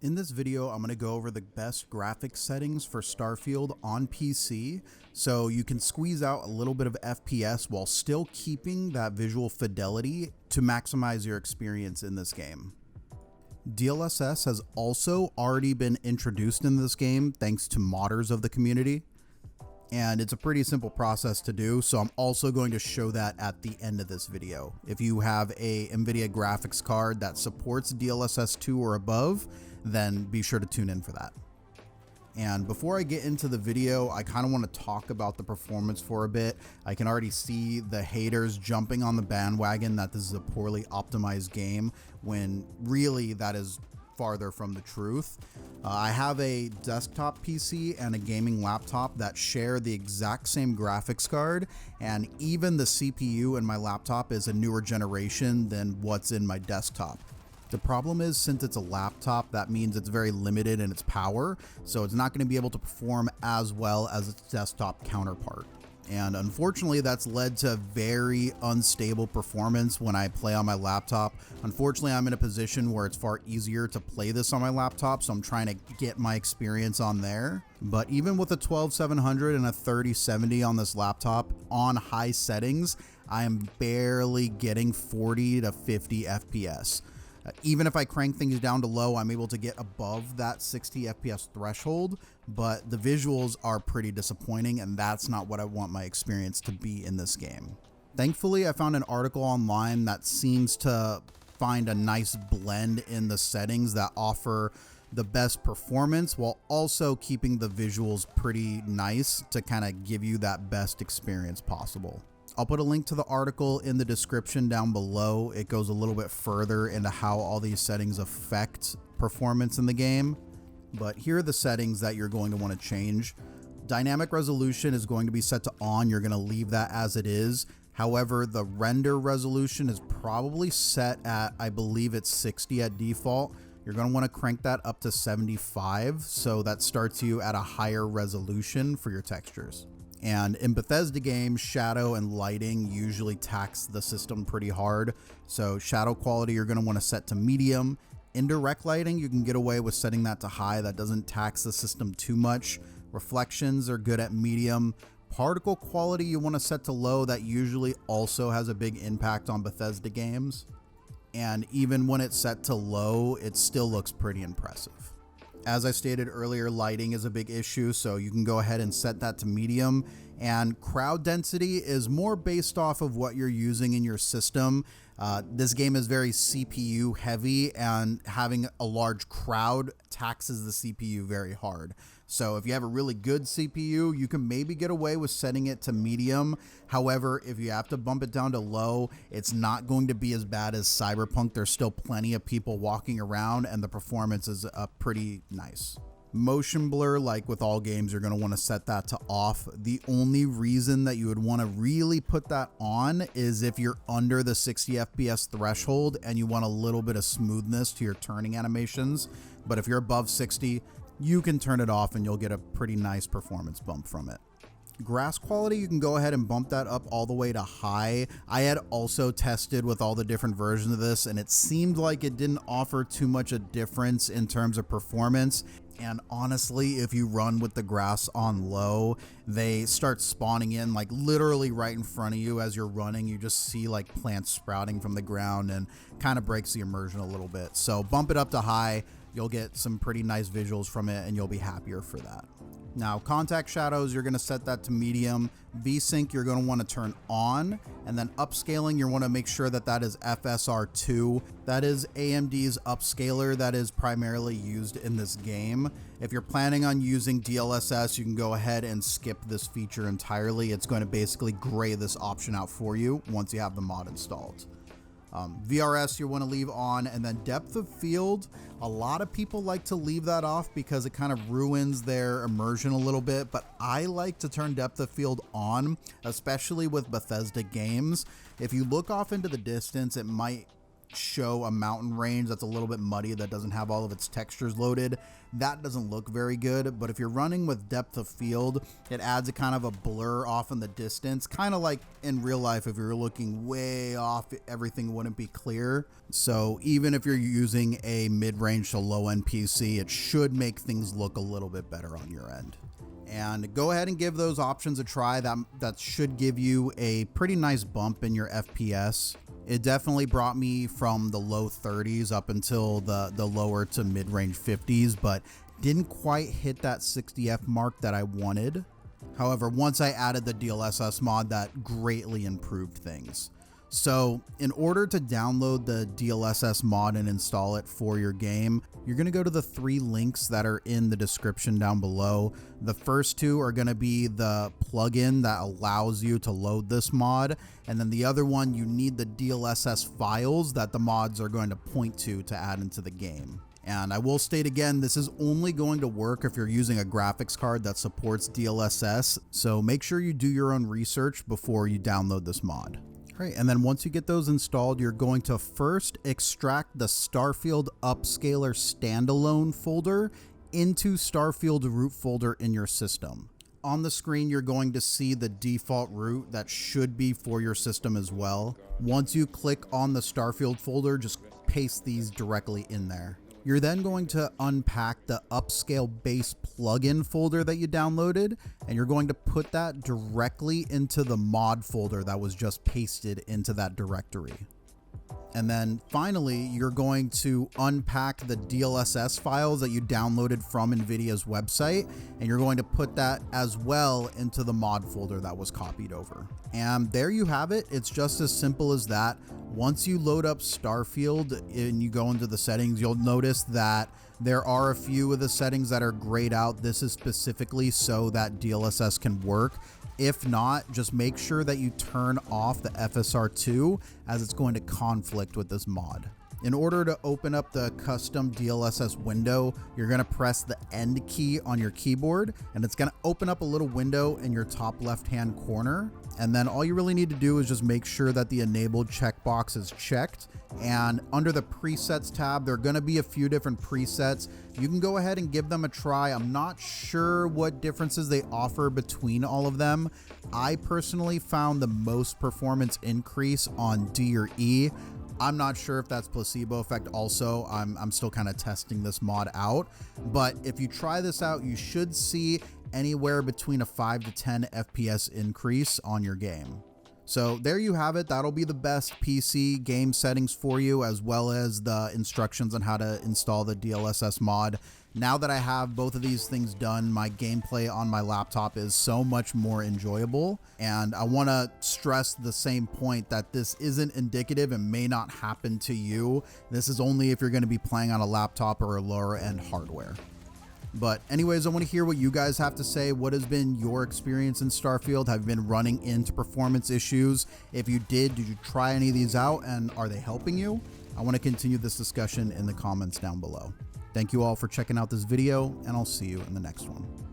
In this video, I'm going to go over the best graphics settings for Starfield on PC so you can squeeze out a little bit of FPS while still keeping that visual fidelity to maximize your experience in this game. DLSS has also already been introduced in this game thanks to modders of the community, and it's a pretty simple process to do, so I'm also going to show that at the end of this video. If you have a NVIDIA graphics card that supports DLSS 2 or above, then be sure to tune in for that. And before I get into the video, I kind of want to talk about the performance for a bit. I can already see the haters jumping on the bandwagon that this is a poorly optimized game, when really that is farther from the truth. I have a desktop PC and a gaming laptop that share the exact same graphics card, and even the CPU in my laptop is a newer generation than what's in my desktop. The problem is, since it's a laptop, that means it's very limited in its power, so it's not going to be able to perform as well as its desktop counterpart. And unfortunately, that's led to very unstable performance when I play on my laptop. Unfortunately, I'm in a position where it's far easier to play this on my laptop, so I'm trying to get my experience on there. But even with a 12700 and a 3070 on this laptop on high settings, I am barely getting 40 to 50 FPS. Even if I crank things down to low, I'm able to get above that 60 FPS threshold, but the visuals are pretty disappointing, and that's not what I want my experience to be in this game. Thankfully, I found an article online that seems to find a nice blend in the settings that offer the best performance while also keeping the visuals pretty nice to kind of give you that best experience possible. I'll put a link to the article in the description down below. It goes a little bit further into how all these settings affect performance in the game. But here are the settings that you're going to want to change. Dynamic resolution is going to be set to on. You're going to leave that as it is. However, the render resolution is probably set at, I believe it's 60 at default. You're going to want to crank that up to 75, so that starts you at a higher resolution for your textures. And in Bethesda games, shadow and lighting usually tax the system pretty hard. So shadow quality you're going to want to set to medium. Indirect lighting, you can get away with setting that to high. That doesn't tax the system too much. Reflections are good at medium. Particle quality you want to set to low. That usually also has a big impact on Bethesda games. And even when it's set to low, it still looks pretty impressive. As I stated earlier, lighting is a big issue, so you can go ahead and set that to medium. And crowd density is more based off of what you're using in your system. This game is very CPU heavy, and having a large crowd taxes the CPU very hard. So if you have a really good CPU, you can maybe get away with setting it to medium. However, if you have to bump it down to low, it's not going to be as bad as Cyberpunk. There's still plenty of people walking around, and the performance is pretty nice. Motion blur, like with all games, you're going to want to set that to off. The only reason that you would want to really put that on is if you're under the 60 FPS threshold and you want a little bit of smoothness to your turning animations. But if you're above 60, you can turn it off and you'll get a pretty nice performance bump from it. Grass quality, you can go ahead and bump that up all the way to high. I had also tested with all the different versions of this, and it seemed like it didn't offer too much a difference in terms of performance. And honestly, if you run with the grass on low, they start spawning in like literally right in front of you as you're running. You just see like plants sprouting from the ground, and kind of breaks the immersion a little bit. So bump it up to high. You'll get some pretty nice visuals from it, and you'll be happier for that. Now, contact shadows, you're going to set that to medium. VSync, you're going to want to turn on. And then upscaling, you want to make sure that that is FSR2. That is AMD's upscaler that is primarily used in this game. If you're planning on using DLSS, you can go ahead and skip this feature entirely. It's going to basically gray this option out for you once you have the mod installed. VRS you want to leave on, and then depth of field, a lot of people like to leave that off because it kind of ruins their immersion a little bit, but I like to turn depth of field on, especially with Bethesda games. If you look off into the distance, it might show a mountain range that's a little bit muddy, that doesn't have all of its textures loaded, that doesn't look very good. But if you're running with depth of field, it adds a kind of a blur off in the distance, kind of like in real life. If you're looking way off, everything wouldn't be clear. So even if you're using a mid-range to low-end PC, it should make things look a little bit better on your end. And go ahead and give those options a try. That should give you a pretty nice bump in your FPS. It definitely brought me from the low 30s up until the lower to mid-range 50s, but didn't quite hit that 60F mark that I wanted. However, once I added the DLSS mod, that greatly improved things. So in order to download the DLSS mod and install it for your game, you're going to go to the 3 links that are in the description down below. The first 2 are going to be the plugin that allows you to load this mod, and then the other one, you need the DLSS files that the mods are going to point to add into the game. And I will state again, this is only going to work if you're using a graphics card that supports DLSS, so make sure you do your own research before you download this mod. Right, and then once you get those installed, you're going to first extract the Starfield Upscaler standalone folder into Starfield root folder in your system. On the screen, you're going to see the default root that should be for your system as well. Once you click on the Starfield folder, just paste these directly in there. You're then going to unpack the Upscale Base plugin folder that you downloaded, and you're going to put that directly into the mod folder that was just pasted into that directory. And then finally, you're going to unpack the DLSS files that you downloaded from NVIDIA's website, and you're going to put that as well into the mod folder that was copied over. And there you have it. It's just as simple as that. Once you load up Starfield and you go into the settings, you'll notice that there are a few of the settings that are grayed out. This is specifically so that DLSS can work. If not, just make sure that you turn off the FSR2, as it's going to conflict with this mod. In order to open up the custom DLSS window, you're going to press the End key on your keyboard, and it's going to open up a little window in your top left-hand corner. And then all you really need to do is just make sure that the enabled checkbox is checked. And under the presets tab, there are going to be a few different presets. You can go ahead and give them a try. I'm not sure what differences they offer between all of them. I personally found the most performance increase on D or E. I'm not sure if that's placebo effect also. I'm still kind of testing this mod out. But if you try this out, you should see anywhere between a 5 to 10 FPS increase on your game. So there you have it. That'll be the best PC game settings for you, as well as the instructions on how to install the DLSS mod. Now that I have both of these things done, my gameplay on my laptop is so much more enjoyable. And I want to stress the same point that this isn't indicative and may not happen to you. This is only if you're going to be playing on a laptop or a lower end hardware. But anyways, I want to hear what you guys have to say. What has been your experience in Starfield? Have you been running into performance issues? If you did you try any of these out, and are they helping you? I want to continue this discussion in the comments down below. Thank you all for checking out this video, and I'll see you in the next one.